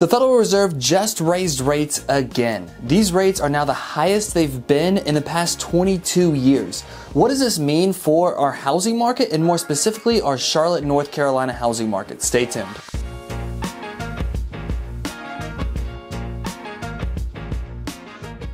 The Federal Reserve just raised rates again. These rates are now the highest they've been in the past 22 years. What does this mean for our housing market and more specifically our Charlotte, North Carolina housing market? Stay tuned.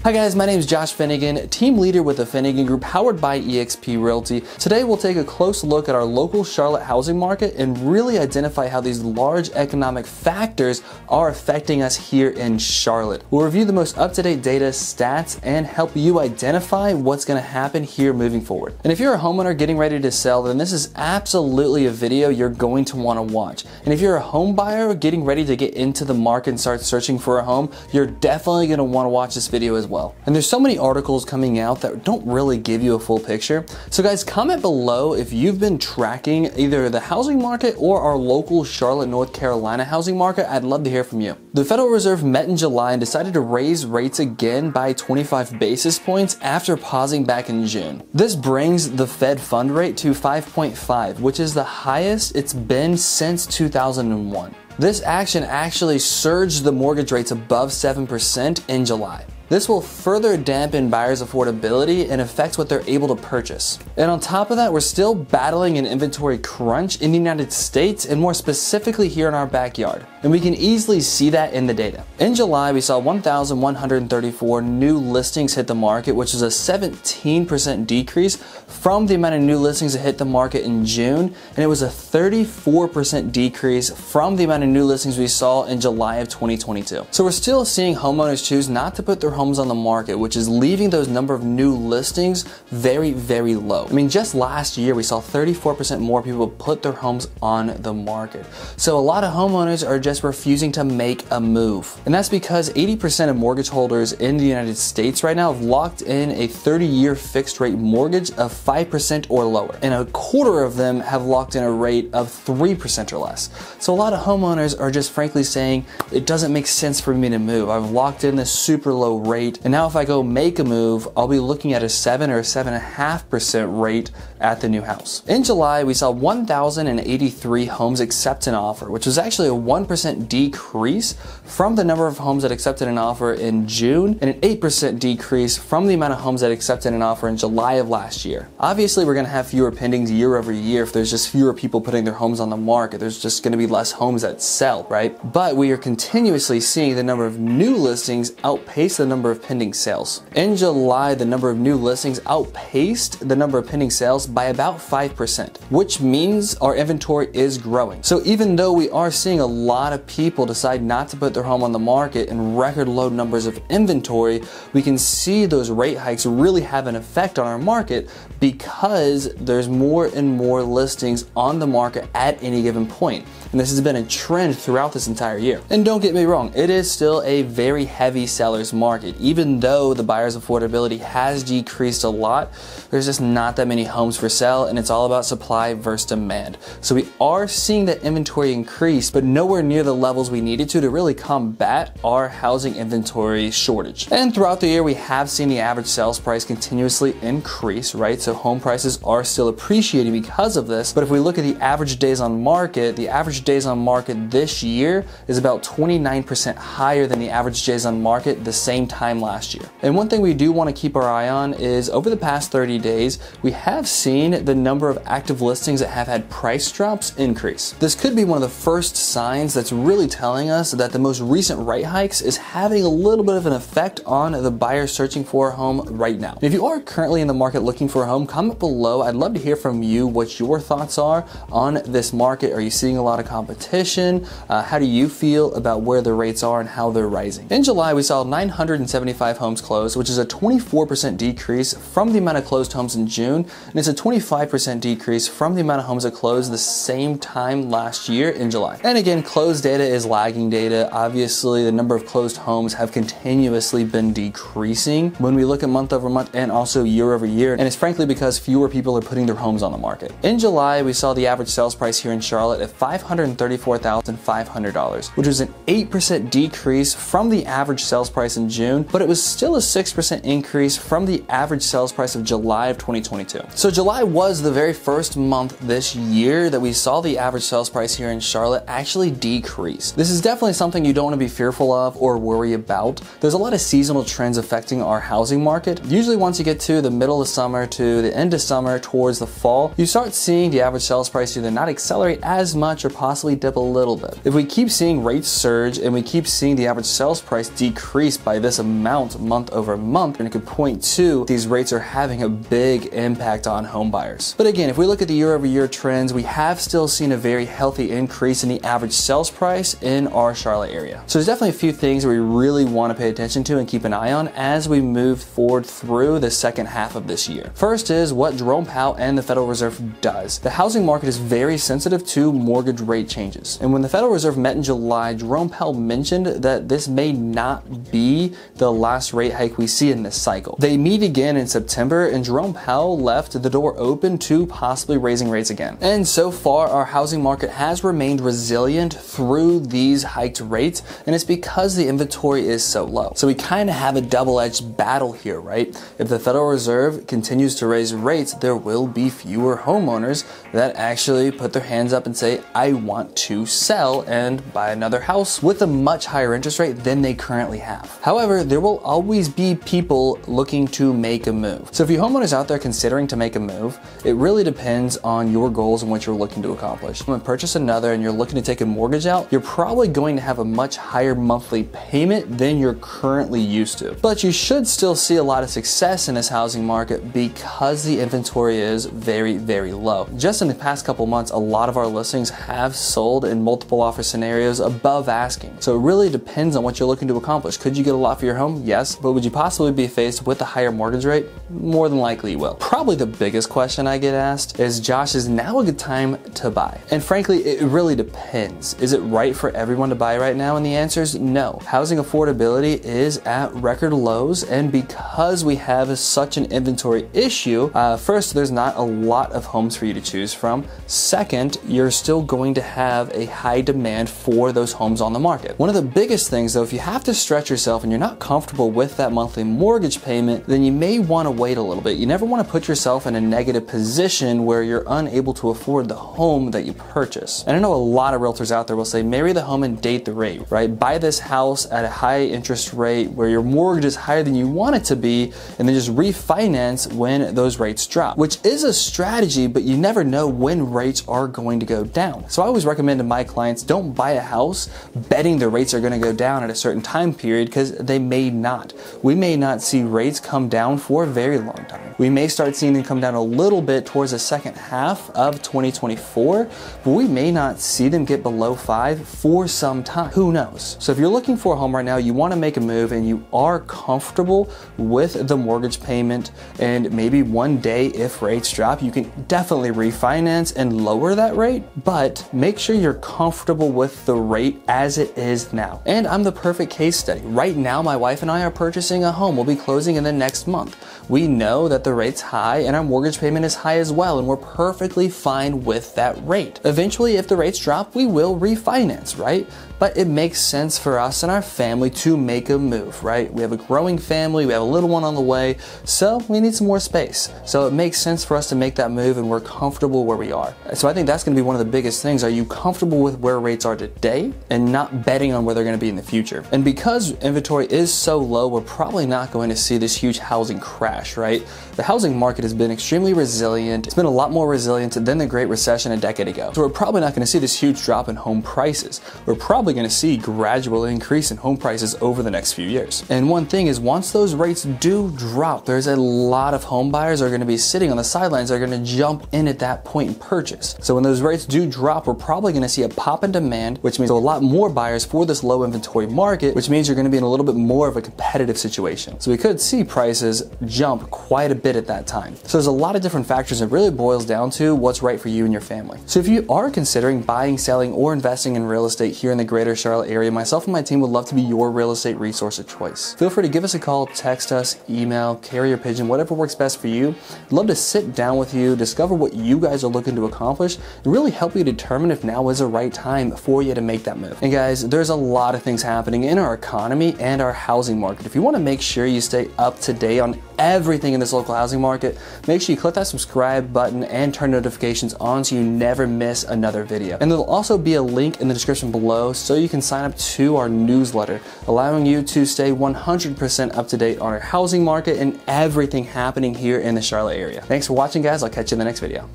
Hi guys, my name is Josh Finigan, team leader with the Finigan Group powered by eXp Realty. Today we'll take a close look at our local Charlotte housing market and really identify how these large economic factors are affecting us here in Charlotte. We'll review the most up-to-date data, stats, and help you identify what's going to happen here moving forward. And if you're a homeowner getting ready to sell, then this is absolutely a video you're going to want to watch. And if you're a home buyer getting ready to get into the market and start searching for a home, you're definitely going to want to watch this video as well. And there's so many articles coming out that don't really give you a full picture. So guys, comment below if you've been tracking either the housing market or our local Charlotte, North Carolina housing market. I'd love to hear from you. The Federal Reserve met in July and decided to raise rates again by 25 basis points after pausing back in June. This brings the Fed fund rate to 5.5, which is the highest it's been since 2001. This action actually surged the mortgage rates above 7% in July. This will further dampen buyers' affordability and affects what they're able to purchase. And on top of that, we're still battling an inventory crunch in the United States and more specifically here in our backyard. And we can easily see that in the data. In July, we saw 1,134 new listings hit the market, which is a 17% decrease from the amount of new listings that hit the market in June. And it was a 34% decrease from the amount of new listings we saw in July of 2022. So we're still seeing homeowners choose not to put their homes on the market, which is leaving those number of new listings very, very low. I mean, just last year we saw 34% more people put their homes on the market. So a lot of homeowners are just refusing to make a move. And that's because 80% of mortgage holders in the United States right now have locked in a 30-year fixed rate mortgage of 5% or lower. And a quarter of them have locked in a rate of 3% or less. So a lot of homeowners are just frankly saying, it doesn't make sense for me to move. I've locked in this super low rate, and now if I go make a move, I'll be looking at a 7 or 7.5% rate at the new house. In July, we saw 1,083 homes accept an offer, which was actually a 1% decrease from the number of homes that accepted an offer in June, and an 8% decrease from the amount of homes that accepted an offer in July of last year. Obviously, we're going to have fewer pendings year over year if there's just fewer people putting their homes on the market. There's just going to be less homes that sell, right? But we are continuously seeing the number of new listings outpace the number of pending sales. In July, the number of new listings outpaced the number of pending sales by about 5%, which means our inventory is growing. So even though we are seeing a lot of people decide not to put their home on the market and record low numbers of inventory, we can see those rate hikes really have an effect on our market because there's more and more listings on the market at any given point. And this has been a trend throughout this entire year. And don't get me wrong, it is still a very heavy seller's market. Even though the buyer's affordability has decreased a lot, there's just not that many homes for sale, and it's all about supply versus demand. So we are seeing that inventory increase, but nowhere near the levels we needed to really combat our housing inventory shortage. And throughout the year, we have seen the average sales price continuously increase, right? So home prices are still appreciating because of this. But if we look at the average days on market, the average days on market this year is about 29% higher than the average days on market the same time last year. And one thing we do want to keep our eye on is over the past 30 days, we have seen the number of active listings that have had price drops increase. This could be one of the first signs that's really telling us that the most recent rate hikes is having a little bit of an effect on the buyer searching for a home right now. If you are currently in the market looking for a home, comment below. I'd love to hear from you what your thoughts are on this market. Are you seeing a lot of competition? How do you feel about where the rates are and how they're rising? In July, we saw 975 homes closed, which is a 24% decrease from the amount of closed homes in June, and it's a 25% decrease from the amount of homes that closed the same time last year in July. And again, closed data is lagging data. Obviously, the number of closed homes have continuously been decreasing when we look at month over month and also year over year, and it's frankly because fewer people are putting their homes on the market. In July, we saw the average sales price here in Charlotte at $500,000 $334,500, which was an 8% decrease from the average sales price in June, but it was still a 6% increase from the average sales price of July of 2022. So July was the very first month this year that we saw the average sales price here in Charlotte actually decrease. This is definitely something you don't want to be fearful of or worry about. There's a lot of seasonal trends affecting our housing market. Usually once you get to the middle of summer to the end of summer towards the fall, you start seeing the average sales price either not accelerate as much or possibly dip a little bit. If we keep seeing rates surge and we keep seeing the average sales price decrease by this amount month over month, and it could point to these rates are having a big impact on home buyers. But again, if we look at the year-over-year trends, we have still seen a very healthy increase in the average sales price in our Charlotte area. So there's definitely a few things that we really want to pay attention to and keep an eye on as we move forward through the second half of this year. First is what Jerome Powell and the Federal Reserve does. The housing market is very sensitive to mortgage rate changes. And when the Federal Reserve met in July, Jerome Powell mentioned that this may not be the last rate hike we see in this cycle. They meet again in September, and Jerome Powell left the door open to possibly raising rates again. And so far, our housing market has remained resilient through these hiked rates, and it's because the inventory is so low. So we kind of have a double-edged battle here, right? If the Federal Reserve continues to raise rates, there will be fewer homeowners that actually put their hands up and say, I want to sell and buy another house with a much higher interest rate than they currently have. However, there will always be people looking to make a move. So if you homeowners out there considering to make a move, it really depends on your goals and what you're looking to accomplish. When you purchase another and you're looking to take a mortgage out, you're probably going to have a much higher monthly payment than you're currently used to. But you should still see a lot of success in this housing market because the inventory is very, very low. Just in the past couple months, a lot of our listings have sold in multiple offer scenarios above asking. So it really depends on what you're looking to accomplish. Could you get a lot for your home? Yes. But would you possibly be faced with a higher mortgage rate? More than likely you will. Probably the biggest question I get asked is, Josh, is now a good time to buy? And frankly, it really depends. Is it right for everyone to buy right now? And the answer is no. Housing affordability is at record lows, and because we have such an inventory issue, first, there's not a lot of homes for you to choose from. Second, you're still going to have a high demand for those homes on the market. One of the biggest things though, if you have to stretch yourself and you're not comfortable with that monthly mortgage payment, then you may want to wait a little bit. You never want to put yourself in a negative position where you're unable to afford the home that you purchase. And I know a lot of realtors out there will say, marry the home and date the rate, right? Buy this house at a high interest rate where your mortgage is higher than you want it to be, and then just refinance when those rates drop, which is a strategy, but you never know when rates are going to go down. So I always recommend to my clients, don't buy a house betting the rates are going to go down at a certain time period, because they may not. We may not see rates come down for a very long time. We may start seeing them come down a little bit towards the second half of 2024, but we may not see them get below 5 for some time. Who knows? So if you're looking for a home right now, you want to make a move and you are comfortable with the mortgage payment, and maybe one day if rates drop, you can definitely refinance and lower that rate, but make sure you're comfortable with the rate as it is now. And I'm the perfect case study. Right now, my wife and I are purchasing a home. We'll be closing in the next month. We know that the rate's high and our mortgage payment is high as well, and we're perfectly fine with that rate. Eventually, if the rates drop, we will refinance, right? But it makes sense for us and our family to make a move, right? We have a growing family, we have a little one on the way, so we need some more space. So it makes sense for us to make that move, and we're comfortable where we are. So I think that's going to be one of the biggest things. Are you comfortable with where rates are today and not betting on where they're going to be in the future? And because inventory is so low, we're probably not going to see this huge housing crash, right? The housing market has been extremely resilient. It's been a lot more resilient than the Great Recession a decade ago. So we're probably not going to see this huge drop in home prices. We're probably going to see gradual increase in home prices over the next few years. And one thing is, once those rates do drop, there's a lot of home buyers are going to be sitting on the sidelines. They're going to jump in at that point and purchase. So when those rates do drop, we're probably going to see a pop in demand, which means a lot more buyers for this low inventory market, which means you're going to be in a little bit more of a competitive situation. So we could see prices jump quite a bit at that time. So there's a lot of different factors. It really boils down to what's right for you and your family. So if you are considering buying, selling, or investing in real estate here in the Great greater Charlotte area, myself and my team would love to be your real estate resource of choice. Feel free to give us a call, text us, email, carrier pigeon, whatever works best for you. I'd love to sit down with you, discover what you guys are looking to accomplish, and really help you determine if now is the right time for you to make that move. And guys, there's a lot of things happening in our economy and our housing market. If you want to make sure you stay up to date on everything in this local housing market, make sure you click that subscribe button and turn notifications on so you never miss another video. And there'll also be a link in the description below so you can sign up to our newsletter, allowing you to stay 100% up to date on our housing market and everything happening here in the Charlotte area. Thanks for watching, guys. I'll catch you in the next video.